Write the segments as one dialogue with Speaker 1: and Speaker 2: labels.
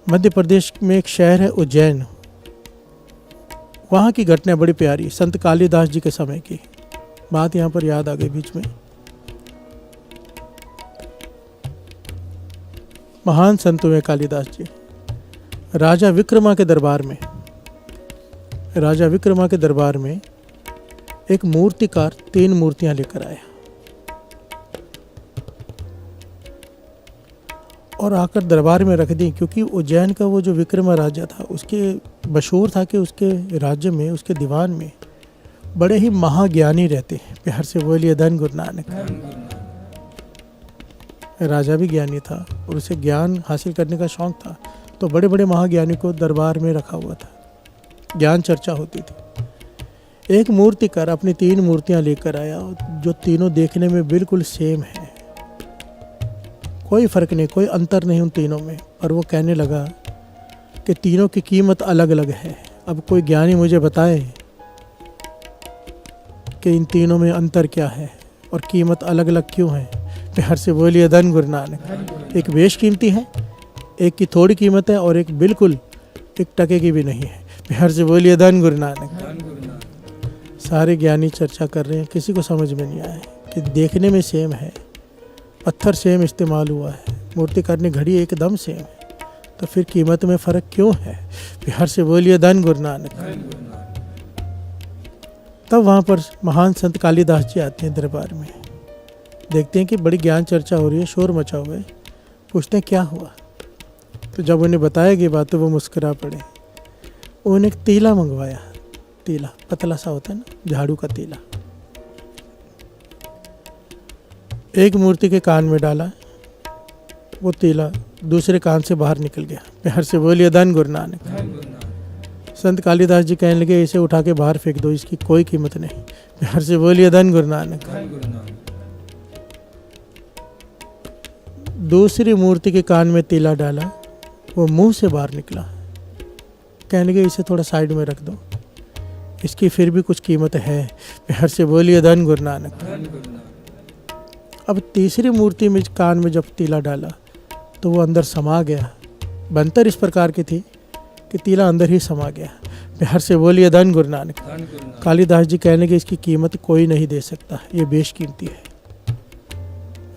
Speaker 1: मध्य प्रदेश में एक शहर है उज्जैन। वहाँ की घटना बड़ी प्यारी, संत कालिदास जी के समय की बात यहाँ पर याद आ गई बीच में। महान संत हुए कालिदास जी। राजा विक्रमा के दरबार में एक मूर्तिकार 3 मूर्तियां लेकर आया और आकर दरबार में रख दी, क्योंकि उज्जैन का वो जो विक्रमा राजा था उसके मशहूर था कि उसके राज्य में, उसके दीवान में बड़े ही महाज्ञानी रहते हैं। प्यार से बोलिए धन गुरु नानक। राजा भी ज्ञानी था और उसे ज्ञान हासिल करने का शौक था, तो बड़े बड़े महाज्ञानी को दरबार में रखा हुआ था, ज्ञान चर्चा होती थी। एक मूर्तिकार अपनी 3 मूर्तियां लेकर आया जो तीनों देखने में बिल्कुल सेम है, कोई फर्क नहीं, कोई अंतर नहीं उन तीनों में। पर वो कहने लगा कि तीनों की कीमत अलग अलग है। अब कोई ज्ञानी मुझे बताए कि इन तीनों में अंतर क्या है और कीमत अलग अलग क्यों है। प्यार से बोलिए धन गुरु नानक। एक बेशकीमती है, एक की थोड़ी कीमत है और एक बिल्कुल 1 टके की भी नहीं है। प्यार से बोलिए धन गुरु नानक। सारे ज्ञानी चर्चा कर रहे हैं, किसी को समझ में नहीं आया कि देखने में सेम है, पत्थर सेम इस्तेमाल हुआ है, मूर्तिकार ने घड़ी एकदम सेम है, तो फिर कीमत में फ़र्क क्यों है। प्यार से बोलिए धन गुरु नानक। तब वहाँ पर महान संत कालिदास जी आते हैं दरबार में, देखते हैं कि बड़ी ज्ञान चर्चा हो रही है, शोर मचा हुआ है, पूछते हैं क्या हुआ। तो जब उन्हें बताया गई बात तो वो मुस्कुरा पड़े। उन्हें एक तीला मंगवाया, तीला पतला सा होता है ना, झाड़ू का तीला। एक मूर्ति के कान में डाला, वो तीला दूसरे कान से बाहर निकल गया। प्यार से बोलिए धन गुरु नानक। संत कालिदास जी कहने लगे इसे उठा के बाहर फेंक दो, इसकी कोई कीमत नहीं। प्यार से बोलिए धन गुरु नानक। दूसरी मूर्ति के कान में तीला डाला, वो मुंह से बाहर निकला। कहने लगे इसे थोड़ा साइड में रख दो, इसकी फिर भी कुछ कीमत है। प्यार से बोलिए धन गुरु नानक। अब तीसरी मूर्ति में कान में जब तीला डाला तो वो अंदर समा गया। बनतर इस प्रकार की थी कि तीला अंदर ही समा गया। प्यार से बोलिए धन गुरु नानक। कालिदास जी कहने की इसकी कीमत कोई नहीं दे सकता, ये बेशकीमती है।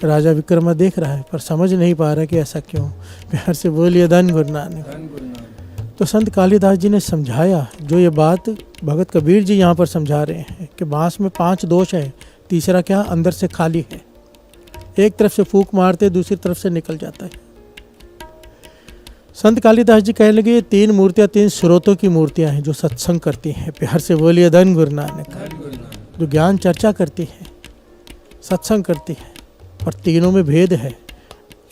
Speaker 1: राजा विक्रमा देख रहा है पर समझ नहीं पा रहा कि ऐसा क्यों। प्यार से बोलिए धन गुरु नानक। तो संत कालिदास जी ने समझाया, जो ये बात भगत कबीर जी यहाँ पर समझा रहे हैं कि बांस में 5 दोष हैं, तीसरा क्या, अंदर से खाली है। एक तरफ से फूंक मारते दूसरी तरफ से निकल जाता है। संत कालिदास जी कहने लगे 3 मूर्तियाँ 3 स्रोतों की मूर्तियाँ हैं जो सत्संग करती हैं। प्यार से बोलिए धन गुरु नानक। जो ज्ञान चर्चा करती हैं, सत्संग करती हैं, और तीनों में भेद है,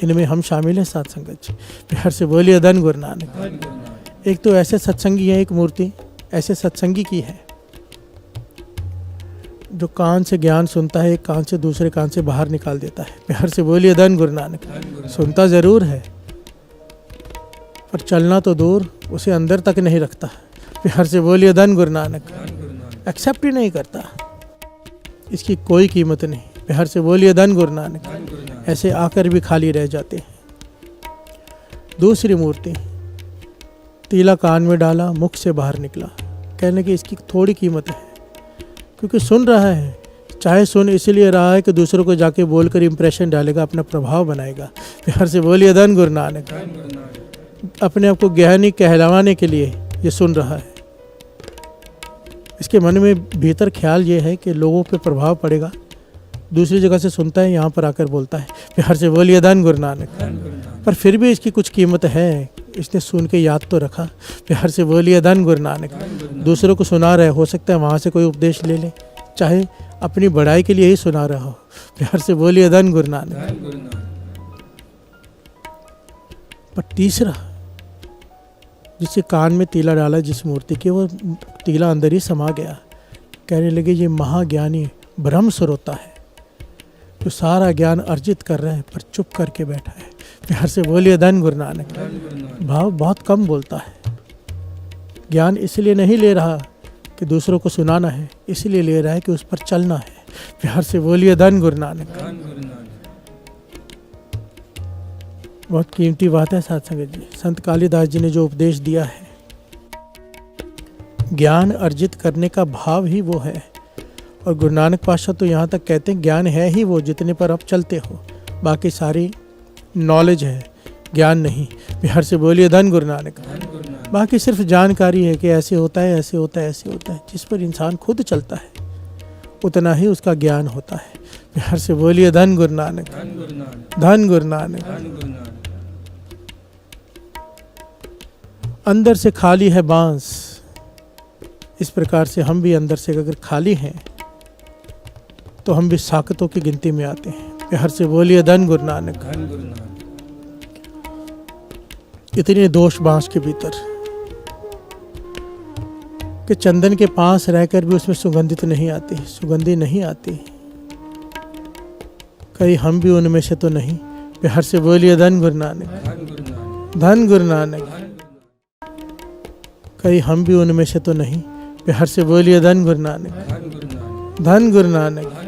Speaker 1: इनमें हम शामिल हैं साथ संगत जी। प्यार से बोलिए धन गुरु नानक। एक तो ऐसे सत्संगी है, एक मूर्ति ऐसे सत्संगी की है जो कान से ज्ञान सुनता है, एक कान से दूसरे कान से बाहर निकाल देता है। प्यार से बोलिए धन गुरु नानक। सुनता जरूर है पर चलना तो दूर, उसे अंदर तक नहीं रखता। प्यार से बोलिए धन गुरु नानक। एक्सेप्ट ही नहीं करता, इसकी कोई कीमत नहीं। प्यार से बोलिए धन गुरु नानक। ऐसे आकर भी खाली रह जाते हैं। दूसरी मूर्ति, तीला कान में डाला, मुख से बाहर निकला। कहने की इसकी थोड़ी कीमत है, क्योंकि सुन रहा है, चाहे सुन इसलिए रहा है कि दूसरों को जाके बोलकर इंप्रेशन डालेगा, अपना प्रभाव बनाएगा। प्यार से बोलिए धन गुरु नानक। अपने आप को ज्ञानी कहलाने के लिए ये सुन रहा है। इसके मन में भीतर ख्याल ये है कि लोगों पे प्रभाव पड़ेगा, दूसरी जगह से सुनता है, यहाँ पर आकर बोलता है। प्यार से बोलिए धन गुरु नानक। पर फिर भी इसकी कुछ कीमत है, इसने सुन के याद तो रखा। प्यार से बोलिए धन गुरु नानक। दूसरों को सुना रहे, हो सकता है वहाँ से कोई उपदेश ले ले, चाहे अपनी बड़ाई के लिए ही सुना रहा हो। प्यार से बोलिए धन गुरु नानक। पर तीसरा, जिसके कान में तीला डाला जिस मूर्ति के, वो तीला अंदर ही समा गया। कहने लगे ये महाज्ञानी ब्रह्म श्रोता है, जो सारा ज्ञान अर्जित कर रहा है पर चुप करके बैठा है। प्यार से बोलिए धन गुरु नानक। भाव बहुत कम बोलता है, ज्ञान इसलिए नहीं ले रहा कि दूसरों को सुनाना है, इसलिए ले रहा है कि उस पर चलना है। प्यार से बोलिए धन गुरु नानक। बहुत कीमती बात है साथ संगत जी। संत कालिदास जी ने जो उपदेश दिया है, ज्ञान अर्जित करने का भाव ही वो है। और गुरु नानक पातशाह तो यहाँ तक कहते हैं ज्ञान है ही वो जितने पर आप चलते हो, बाकी सारी नॉलेज है, ज्ञान नहीं। बिहार से बोलिए धन गुरु नानक। बाकी सिर्फ जानकारी है कि ऐसे होता है, ऐसे होता है, ऐसे होता है। जिस पर इंसान खुद चलता है उतना ही उसका ज्ञान होता है। बिहार से बोलिए धन गुरु नानक, धन गुरु नानक। अंदर से खाली है बांस, इस प्रकार से हम भी अंदर से अगर खाली हैं तो हम भी साकतों की गिनती में आते हैं। बिहार से बोलिए धन गुरु नानक। इतने दोष बांस के भीतर कि चंदन के पास रहकर भी उसमें सुगंधित नहीं आती, सुगंधी नहीं आती। कहीं हम भी उनमें से तो नहीं। बिहार से बोलिए धन गुरु नानक, धन गुरु नानक। कहीं हम भी उनमें से तो नहीं। बिहार से बोलिए धन गुरु नानक, धन गुरु नानक।